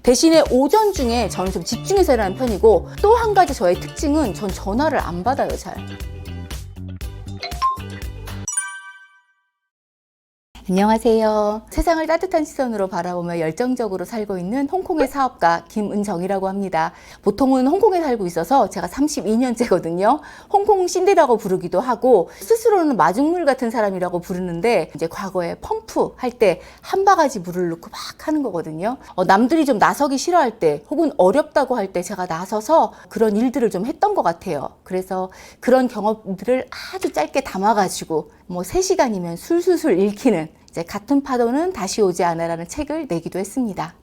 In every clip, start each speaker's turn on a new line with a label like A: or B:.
A: 대신에 오전 중에 저는 좀 집중해서 일하는 편이고, 또 한 가지 저의 특징은 전 전화를 안 받아요, 잘. 안녕하세요. 세상을 따뜻한 시선으로 바라보며 열정적으로 살고 있는 홍콩의 사업가 김은정이라고 합니다. 보통은 홍콩에 살고 있어서 제가 32년째거든요. 홍콩 신디라고 부르기도 하고, 스스로는 마중물 같은 사람이라고 부르는데, 이제 과거에 펌프 할 때 한 바가지 물을 넣고 막 하는 거거든요. 남들이 좀 나서기 싫어할 때, 혹은 어렵다고 할 때 제가 나서서 그런 일들을 좀 했던 것 같아요. 그래서 그런 경험들을 아주 짧게 담아가지고 3시간이면 술술술 읽히는, 이제 같은 파도는 다시 오지 않아라는 책을 내기도 했습니다.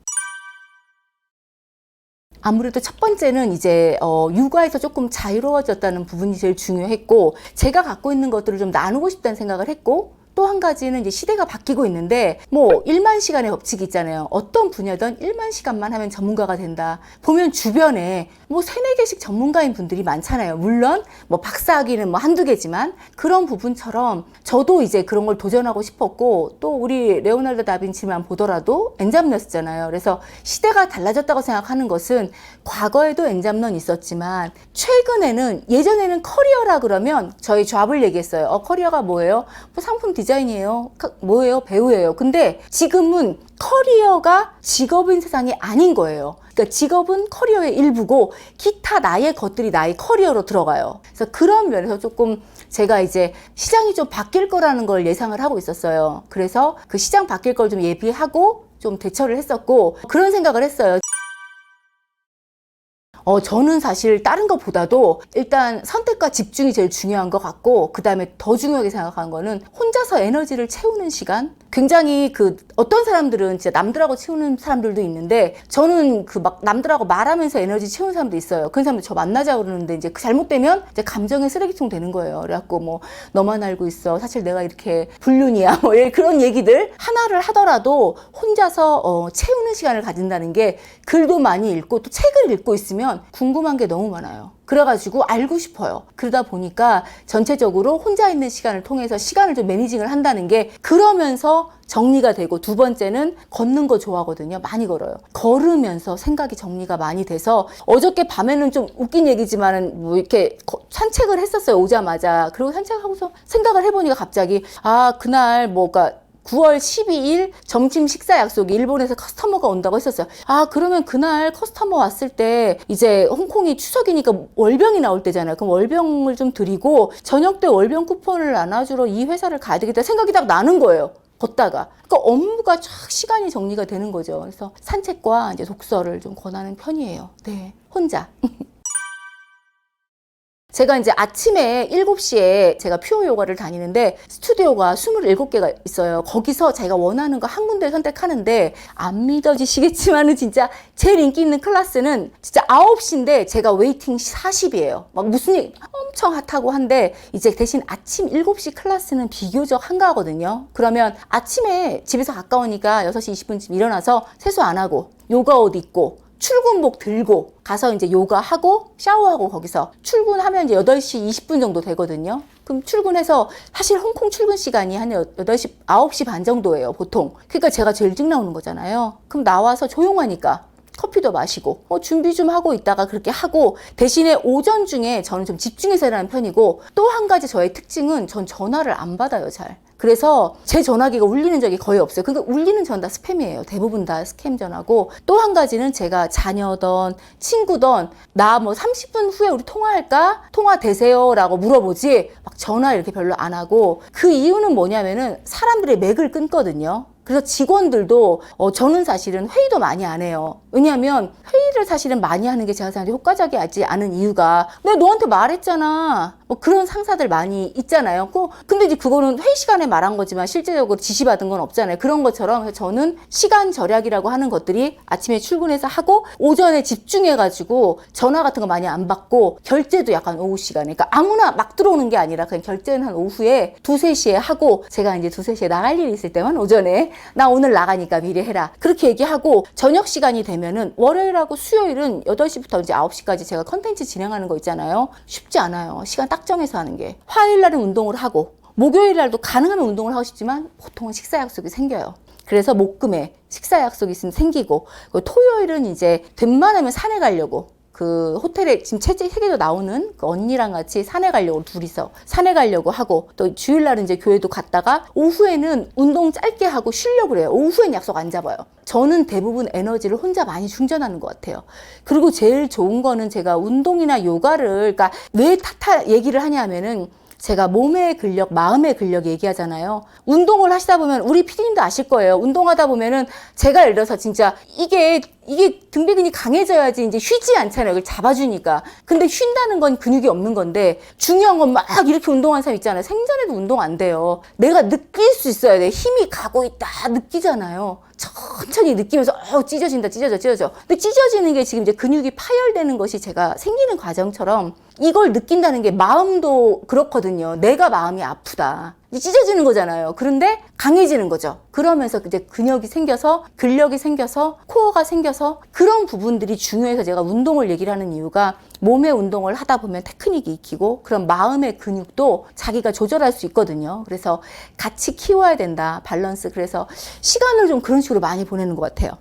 A: 아무래도 첫 번째는 이제 육아에서 조금 자유로워졌다는 부분이 제일 중요했고, 제가 갖고 있는 것들을 좀 나누고 싶다는 생각을 했고, 또 한 가지는 이제 시대가 바뀌고 있는데, 1만 시간의 법칙이 있잖아요. 어떤 분야든 1만 시간만 하면 전문가가 된다. 보면 주변에 3-4개씩 전문가인 분들이 많잖아요. 물론 박사학위는 한두 개지만, 그런 부분처럼 저도 이제 그런 걸 도전하고 싶었고, 또 우리 레오나르도 다빈치만 보더라도 엔잡러스잖아요. 그래서 시대가 달라졌다고 생각하는 것은, 과거에도 엔잡러는 있었지만 최근에는, 예전에는 커리어라 그러면 저희 잡을 얘기했어요. 커리어가 뭐예요? 상품 디자인이에요. 뭐예요? 배우예요. 근데 지금은 커리어가 직업인 세상이 아닌 거예요. 그러니까 직업은 커리어의 일부고, 기타 나의 것들이 나의 커리어로 들어가요. 그래서 그런 면에서 조금 제가 이제 시장이 좀 바뀔 거라는 걸 예상을 하고 있었어요. 그래서 그 시장 바뀔 걸 좀 예비하고 좀 대처를 했었고, 그런 생각을 했어요. 저는 사실 다른 것보다도 일단 선택과 집중이 제일 중요한 것 같고, 그 다음에 더 중요하게 생각하는 거는 혼자서 에너지를 채우는 시간? 굉장히 어떤 사람들은 진짜 남들하고 채우는 사람들도 있는데, 저는 남들하고 말하면서 에너지 채우는 사람도 있어요. 그런 사람들 저 만나자고 그러는데, 이제 잘못되면 이제 감정의 쓰레기통 되는 거예요. 그래갖고 너만 알고 있어. 사실 내가 이렇게 불륜이야. 그런 얘기들 하나를 하더라도 혼자서 채우는 시간을 가진다는 게, 글도 많이 읽고 또 책을 읽고 있으면 궁금한 게 너무 많아요. 그래가지고 알고 싶어요. 그러다 보니까 전체적으로 혼자 있는 시간을 통해서 시간을 좀 매니징을 한다는 게, 그러면서 정리가 되고, 두 번째는 걷는 거 좋아하거든요. 많이 걸어요. 걸으면서 생각이 정리가 많이 돼서, 어저께 밤에는 좀 웃긴 얘기지만은 이렇게 산책을 했었어요. 오자마자. 그리고 산책하고서 생각을 해보니까 갑자기 그날 9월 12일 점심 식사 약속이 일본에서 커스터머가 온다고 했었어요. 그러면 그날 커스터머 왔을 때 이제 홍콩이 추석이니까 월병이 나올 때잖아요. 그럼 월병을 좀 드리고 저녁 때 월병 쿠폰을 나눠주러 이 회사를 가야 되겠다 생각이 딱 나는 거예요. 걷다가. 그러니까 업무가 쫙 시간이 정리가 되는 거죠. 그래서 산책과 이제 독서를 좀 권하는 편이에요. 네. 혼자. 제가 이제 아침에 7시에 제가 퓨어 요가를 다니는데, 스튜디오가 27개가 있어요. 거기서 제가 원하는 거 한 군데 선택하는데, 안 믿어지시겠지만은 진짜 제일 인기 있는 클래스는 진짜 9시인데 제가 웨이팅 40이에요. 무슨 얘기 엄청 핫하고 한데, 이제 대신 아침 7시 클래스는 비교적 한가하거든요. 그러면 아침에 집에서 가까우니까 6시 20분쯤 일어나서 세수 안 하고 요가 옷 입고 출근복 들고 가서 이제 요가하고 샤워하고, 거기서 출근하면 이제 8시 20분 정도 되거든요. 그럼 출근해서, 사실 홍콩 출근 시간이 한 8시, 9시 반 정도예요, 보통. 그러니까 제가 제일 일찍 나오는 거잖아요. 그럼 나와서 조용하니까 커피도 마시고 준비 좀 하고 있다가 그렇게 하고, 대신에 오전 중에 저는 좀 집중해서 일하는 편이고, 또 한 가지 저의 특징은 전 전화를 안 받아요, 잘. 그래서 제 전화기가 울리는 적이 거의 없어요. 그러니까 울리는 전화 다 스팸이에요. 대부분 다 스캠 전화고, 또 한 가지는 제가 자녀든 친구든 나 30분 후에 우리 통화할까? 통화 되세요? 라고 물어보지, 전화 이렇게 별로 안 하고, 그 이유는 뭐냐면은 사람들의 맥을 끊거든요. 그래서 직원들도 저는 사실은 회의도 많이 안 해요. 왜냐하면 회의를 사실은 많이 하는 게 제가 생각하는 효과적이지 않은 이유가, 내가 너한테 말했잖아. 그런 상사들 많이 있잖아요. 근데 이제 그거는 회의 시간에 말한 거지만 실제적으로 지시받은 건 없잖아요. 그런 것처럼 저는 시간 절약이라고 하는 것들이 아침에 출근해서 하고, 오전에 집중해가지고 전화 같은 거 많이 안 받고, 결제도 약간 오후 시간에, 그러니까 아무나 막 들어오는 게 아니라 그냥 결제는 한 오후에 2-3시에 하고, 제가 이제 2-3시에 나갈 일이 있을 때만 오전에 나 오늘 나가니까 미리 해라 그렇게 얘기하고, 저녁 시간이 되면은 월요일하고 수요일은 8시부터 이제 9시까지 제가 컨텐츠 진행하는 거 있잖아요. 쉽지 않아요. 시간 딱 정해서 하는 게. 화요일 날은 운동을 하고, 목요일 날도 가능하면 운동을 하고 싶지만 보통은 식사 약속이 생겨요. 그래서 목금에 식사 약속이 있으면 생기고, 토요일은 이제 웬만하면 산에 가려고, 그 호텔에 지금 책에도 나오는 그 언니랑 같이 산에 가려고, 둘이서 산에 가려고 하고, 또 주일날은 이제 교회도 갔다가 오후에는 운동 짧게 하고 쉬려고 그래요. 오후엔 약속 안 잡아요. 저는 대부분 에너지를 혼자 많이 충전하는 것 같아요. 그리고 제일 좋은 거는 제가 운동이나 요가를, 그러니까 왜 얘기를 하냐면은, 제가 몸의 근력, 마음의 근력 얘기하잖아요. 운동을 하시다 보면, 우리 피디님도 아실 거예요. 운동하다 보면은 제가 예를 들어서 진짜 이게 등배근이 강해져야지 이제 쉬지 않잖아요. 이걸 잡아주니까. 근데 쉰다는 건 근육이 없는 건데, 중요한 건 막 이렇게 운동하는 사람 있잖아요. 생전에도 운동 안 돼요. 내가 느낄 수 있어야 돼. 힘이 가고 있다 느끼잖아요. 천천히 느끼면서 찢어진다, 찢어져. 근데 찢어지는 게 지금 이제 근육이 파열되는 것이 제가 생기는 과정처럼, 이걸 느낀다는 게 마음도 그렇거든요. 내가 마음이 아프다. 찢어지는 거잖아요. 그런데 강해지는 거죠. 그러면서 이제 근육이 생겨서, 근력이 생겨서, 코어가 생겨서, 그런 부분들이 중요해서 제가 운동을 얘기를 하는 이유가, 몸의 운동을 하다 보면 테크닉이 익히고, 그런 마음의 근육도 자기가 조절할 수 있거든요. 그래서 같이 키워야 된다, 밸런스. 그래서 시간을 좀 그런 식으로 많이 보내는 것 같아요.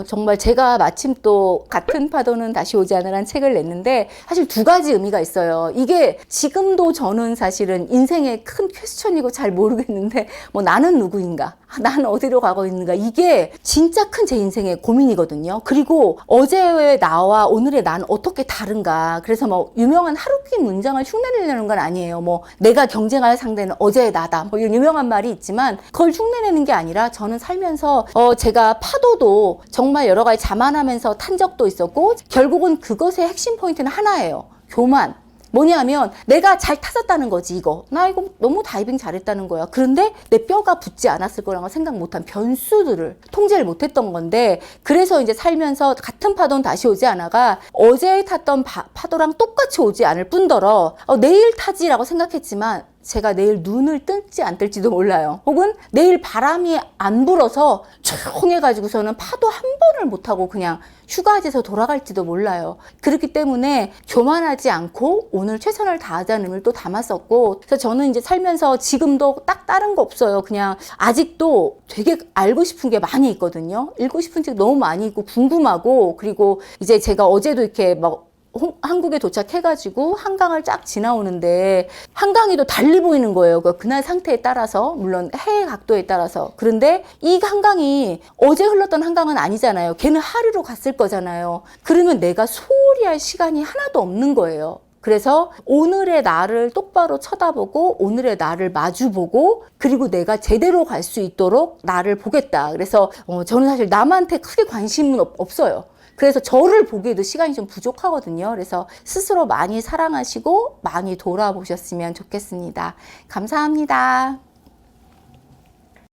A: 정말 제가 마침 또 같은 파도는 다시 오지 않으란 책을 냈는데, 사실 두 가지 의미가 있어요. 이게 지금도 저는 사실은 인생의 큰 퀘스천이고 잘 모르겠는데, 뭐 나는 누구인가? 나는 어디로 가고 있는가? 이게 진짜 큰 제 인생의 고민이거든요. 그리고 어제의 나와 오늘의 나는 어떻게 다른가? 그래서 뭐 유명한 하루키 문장을 흉내내려는 건 아니에요. 뭐 내가 경쟁할 상대는 어제의 나다, 뭐 이런 유명한 말이 있지만, 그걸 흉내내는 게 아니라, 저는 살면서 제가 파도도 정말 여러 가지 자만하면서 탄 적도 있었고, 결국은 그것의 핵심 포인트는 하나예요. 교만. 뭐냐면 내가 잘 타졌다는 거지. 이거 너무 다이빙 잘했다는 거야. 그런데 내 뼈가 붙지 않았을 거라고 생각 못한 변수들을 통제를 못했던 건데, 그래서 이제 살면서 같은 파도는 다시 오지 않아가 어제 탔던 파도랑 똑같이 오지 않을 뿐더러 내일 타지라고 생각했지만, 제가 내일 눈을 뜰지 안 뜰지도 몰라요. 혹은 내일 바람이 안 불어서 조용해가지고서는 파도 한 번을 못하고 그냥 휴가지에서 돌아갈지도 몰라요. 그렇기 때문에 교만하지 않고 오늘 최선을 다하자는 의미를 또 담았었고, 그래서 저는 이제 살면서 지금도 딱 다른 거 없어요. 그냥 아직도 되게 알고 싶은 게 많이 있거든요. 읽고 싶은 책 너무 많이 있고 궁금하고, 그리고 이제 제가 어제도 이렇게 막 한국에 도착해가지고 한강을 쫙 지나오는데, 한강이 또 달리 보이는 거예요. 그날 상태에 따라서, 물론 해의 각도에 따라서. 그런데 이 한강이 어제 흘렀던 한강은 아니잖아요. 걔는 하루로 갔을 거잖아요. 그러면 내가 소홀히 할 시간이 하나도 없는 거예요. 그래서 오늘의 나를 똑바로 쳐다보고, 오늘의 나를 마주보고, 그리고 내가 제대로 갈 수 있도록 나를 보겠다. 그래서 저는 사실 남한테 크게 관심은 없어요. 그래서 저를 보기에도 시간이 좀 부족하거든요. 그래서 스스로 많이 사랑하시고 많이 돌아보셨으면 좋겠습니다. 감사합니다.